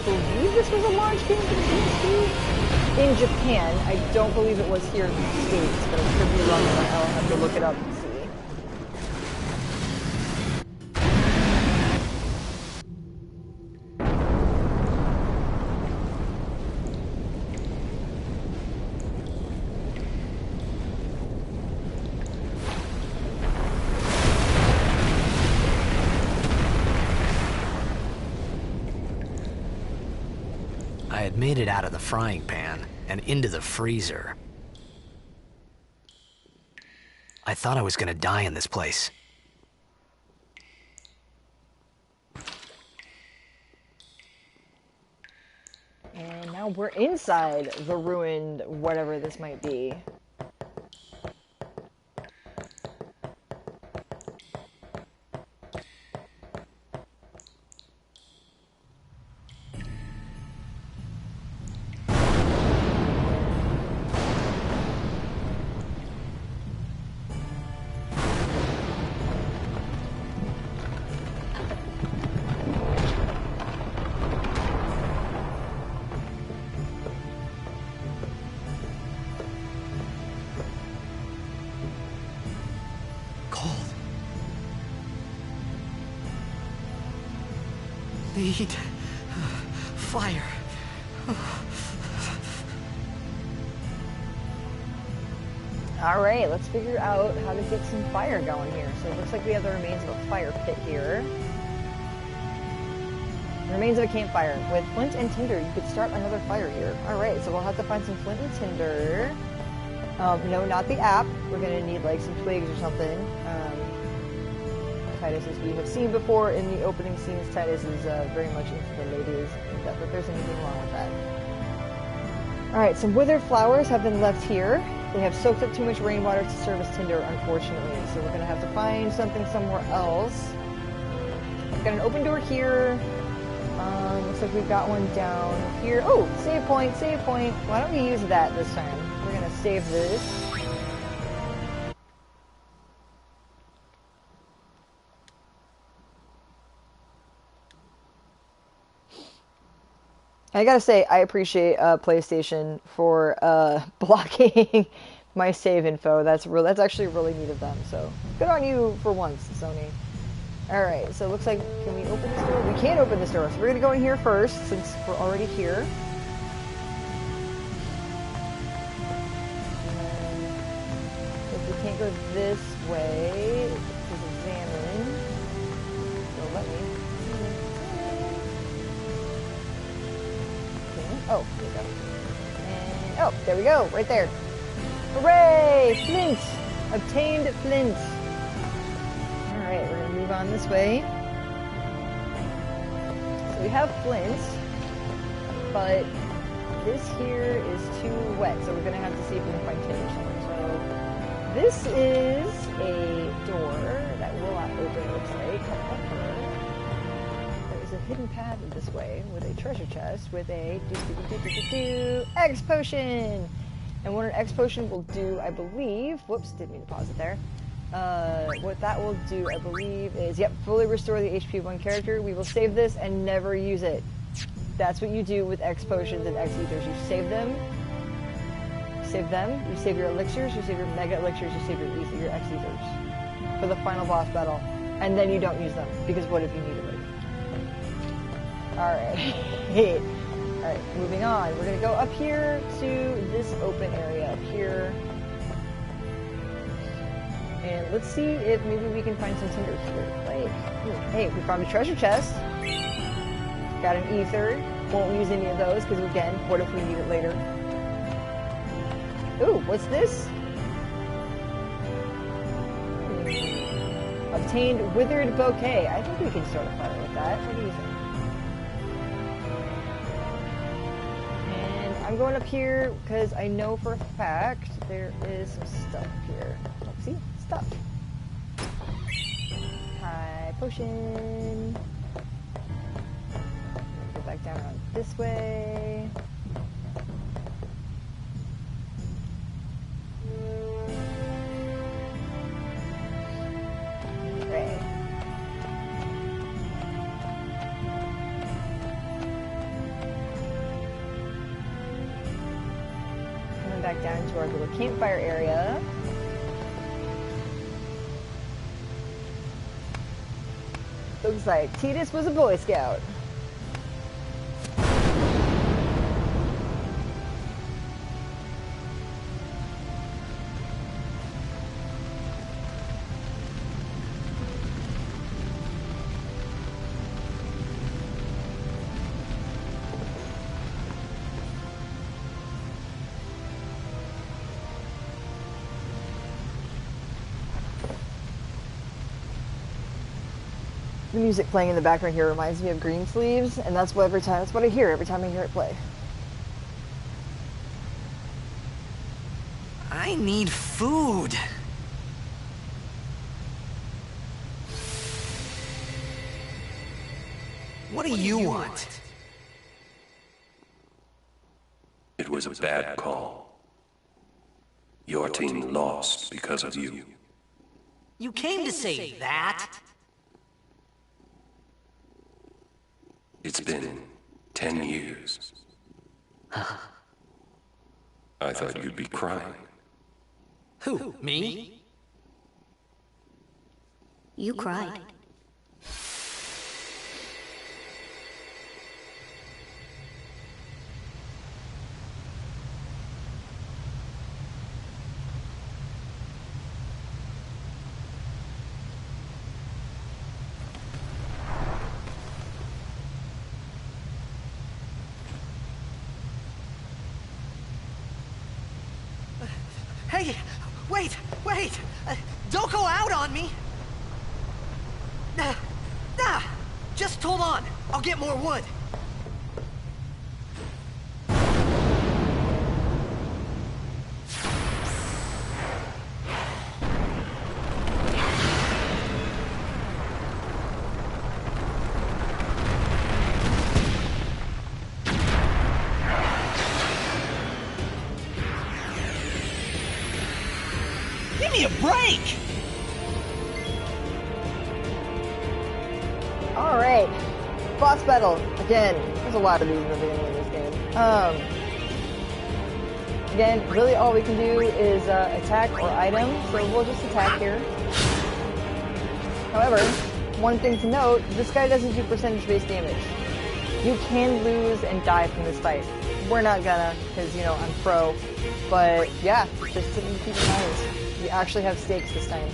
believe this was a launch game for the PS2 in Japan. I don't believe it was here in the States, but I could be wrong. I'll have to look it up and see. I had made it out of the frying pan and into the freezer. I thought I was gonna die in this place. And now we're inside the ruined whatever this might be. Need fire. Alright, let's figure out how to get some fire going here. So it looks like we have the remains of a fire pit here. Remains of a campfire. With flint and tinder, you could start another fire here. Alright, so we'll have to find some flint and tinder. No, not the app. We're gonna need like some twigs or something. Titus, as we have seen before in the opening scenes, Titus is very much into the ladies. Not that there's anything wrong with that. Alright, some withered flowers have been left here. They have soaked up too much rainwater to serve as tinder, unfortunately. So we're going to have to find something somewhere else. We've got an open door here. Looks like we've got one down here. Oh, save point, save point. Why don't we use that this time? We're going to save this. I gotta say, I appreciate PlayStation for blocking my save info. That's actually really neat of them. So good on you for once, Sony. All right, so it looks like, can we open this door? We can't open this door, so we're gonna go in here first since we're already here. If we can't go this way, to examine. So let me. Oh, there we go. And, oh, there we go, right there. Hooray! Flint! Obtained flint. Alright, we're gonna move on this way. So we have flint, but this here is too wet, so we're gonna have to see if we can find tinder somewhere. So this is a door that will not open, it looks like. A hidden path this way with a treasure chest with a X potion. And what an X potion will do, I believe, whoops, didn't mean to pause it there. What that will do, I believe, is, yep, fully restore the HP of one character. We will save this and never use it. That's what you do with X potions and X ethers. You save them, you save your elixirs, you save your mega elixirs, you save your X ethers for the final boss battle. And then you don't use them, because what if you need it? Alright. Alright, moving on. We're gonna go up here to this open area up here. And let's see if maybe we can find some cinders here. Like, hey, we found a treasure chest. Got an ether. Won't use any of those because, again, what if we need it later? Ooh, what's this? Obtained withered bouquet. I think we can start a fire with that. What do you think? And I'm going up here because I know for a fact there is some stuff here. Let's see, stuff. High potion. Go back down around this way. Right. Coming back down to our little campfire area. Looks like Tidus was a Boy Scout. The music playing in the background here reminds me of Greensleeves, and that's what I hear every time I hear it play. I need food. What do you want? It was a bad call. Your team lost because of you. You came to say that? It's been 10 years. I thought you'd be crying. Who, me? You cried. Hey, wait! Don't go out on me! Just hold on. I'll get more wood. Give me a break! Alright. Boss battle. Again, there's a lot of these in the beginning of this game. Again, really all we can do is attack or item, so we'll just attack here. However, one thing to note, this guy doesn't do percentage-based damage. You can lose and die from this fight. We're not gonna, because, you know, I'm pro. But, yeah, just something to keep in mind. You actually have stakes this time.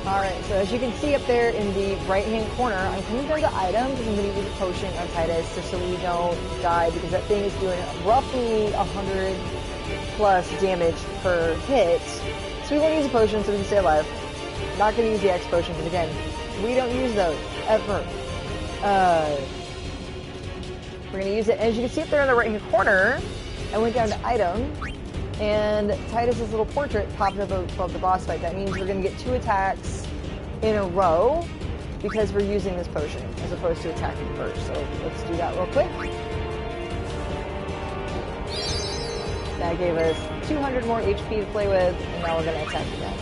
Alright, so as you can see up there in the right-hand corner, I'm coming down to items because I'm going to use a potion on Tidus just so we don't die, because that thing is doing roughly 100 plus damage per hit. So we want to use a potion so we can stay alive. Not going to use the X potion because, again, we don't use those, ever. We're going to use it, and as you can see up there in the right-hand corner, I went down to item, and Tidus' little portrait popped up above the boss fight. That means we're going to get 2 attacks in a row because we're using this potion as opposed to attacking first. So let's do that real quick. That gave us 200 more HP to play with, and now we're going to attack again.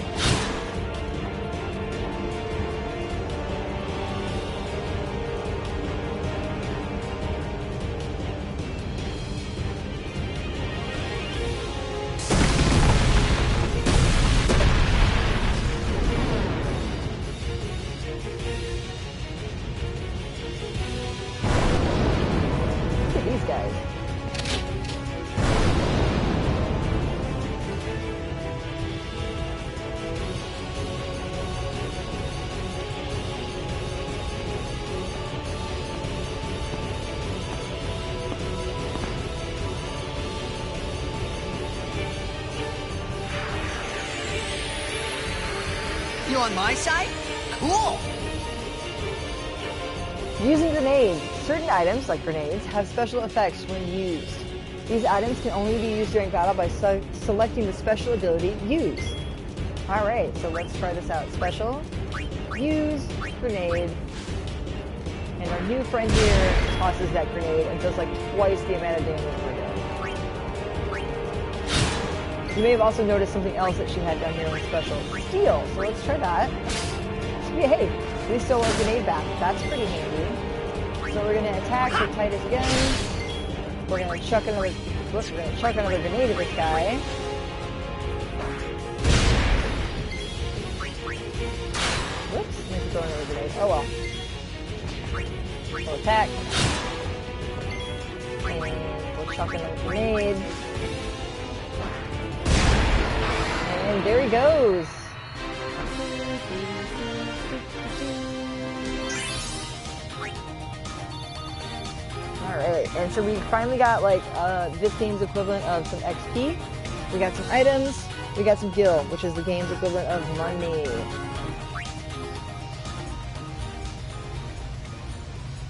these guys. You on my side? Cool! Using grenades. Certain items, like grenades, have special effects when used. These items can only be used during battle by selecting the special ability, Use. Alright, so let's try this out. Special, Use, Grenade. And our new friend here tosses that grenade and does like twice the amount of damage we're doing. You may have also noticed something else that she had down here in special. Steal, so let's try that. Yeah, hey, we stole our grenade back. That's pretty handy. So we're gonna attack with Titus again. We're gonna chuck another grenade at this guy. Whoops, I need to throw another grenade. Oh well. We'll attack. And we'll chuck another grenade. And there he goes. Alright, and so we finally got like this game's equivalent of some XP. We got some items. We got some gil, which is the game's equivalent of money.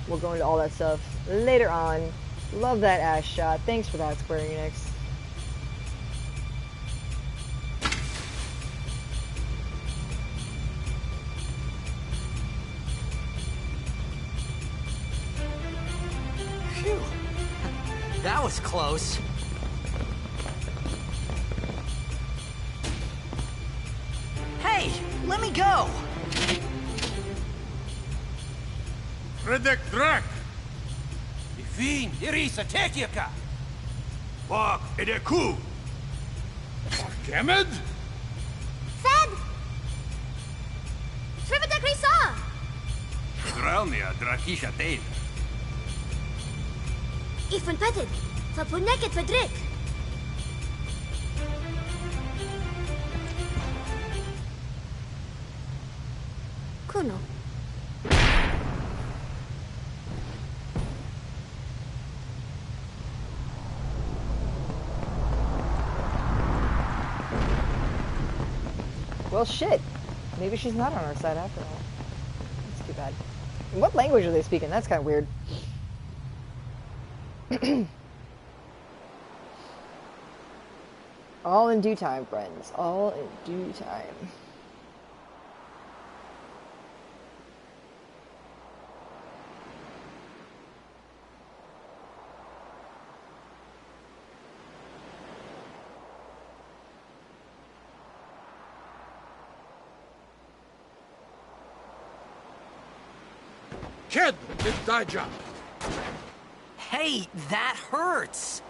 We'll go into all that stuff later on. Love that ass shot. Thanks for that, Square Enix. Phew. That was close. Hey, let me go! Fredek Drak! Ifin, Irisa, Tekiaka! Bak, Edeku! Kemed? Fed! Shrivadak Risa! Draunia, Drakisha Dave. Ifan Petted! Fapuneket Fedrik! Kuno. Well, shit. Maybe she's not on our side after all. That's too bad. What language are they speaking? That's kind of weird. All in due time, friends. All in due time. Kid, it's Daija. Hey, that hurts!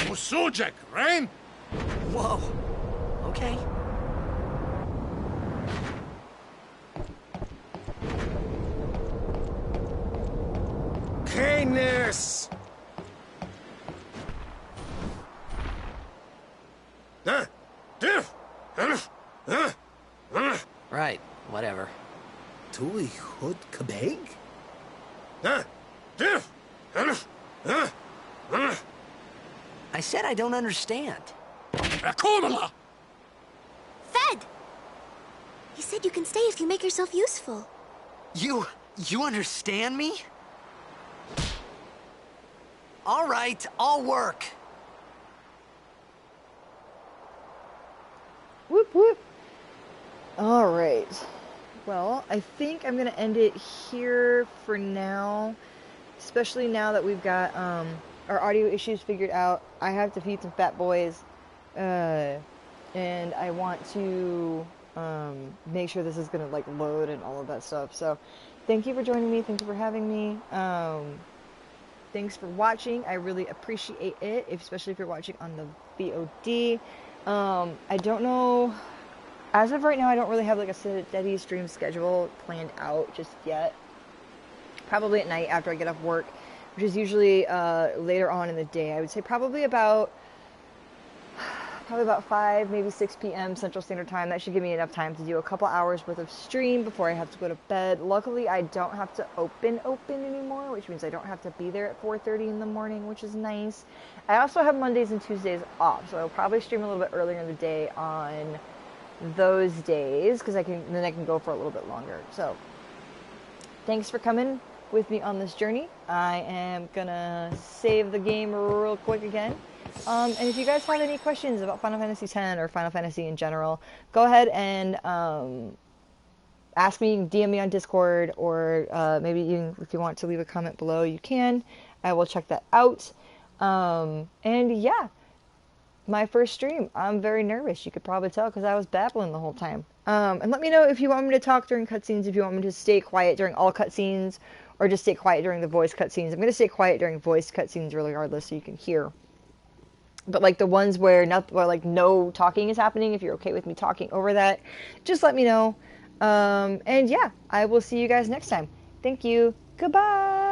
Usujek, right? Whoa. Okay. Canis! Right, whatever. Tuli Hood Kabeg? I said I don't understand. Akomala! Fed! He said you can stay if you make yourself useful. You understand me? All right, I'll work. Whoop whoop. All right. Well, I think I'm gonna end it here for now. Especially now that we've got our audio issues figured out. I have to feed some fat boys, and I want to make sure this is gonna like load and all of that stuff. So, thank you for joining me. Thank you for having me. Thanks for watching. I really appreciate it, especially if you're watching on the VOD. I don't know. As of right now, I don't really have like a steady stream schedule planned out just yet. Probably at night after I get off work. which is usually later on in the day. I would say probably about 5, maybe 6 p.m. Central Standard Time. That should give me enough time to do a couple hours worth of stream before I have to go to bed. Luckily, I don't have to open anymore, which means I don't have to be there at 4:30 in the morning, which is nice. I also have Mondays and Tuesdays off, so I'll probably stream a little bit earlier in the day on those days, because then I can go for a little bit longer. So thanks for coming with me on this journey. I am gonna save the game real quick again. And if you guys have any questions about Final Fantasy X or Final Fantasy in general, go ahead and ask me, DM me on Discord, or maybe if you want to leave a comment below, you can. I will check that out. And yeah, my first stream. I'm very nervous. You could probably tell because I was babbling the whole time. And let me know if you want me to talk during cutscenes, if you want me to stay quiet during all cutscenes, or just stay quiet during the voice cutscenes. I'm going to stay quiet during voice cutscenes regardless so you can hear. But like the ones where no talking is happening, if you're okay with me talking over that, just let me know. And yeah, I will see you guys next time. Thank you. Goodbye.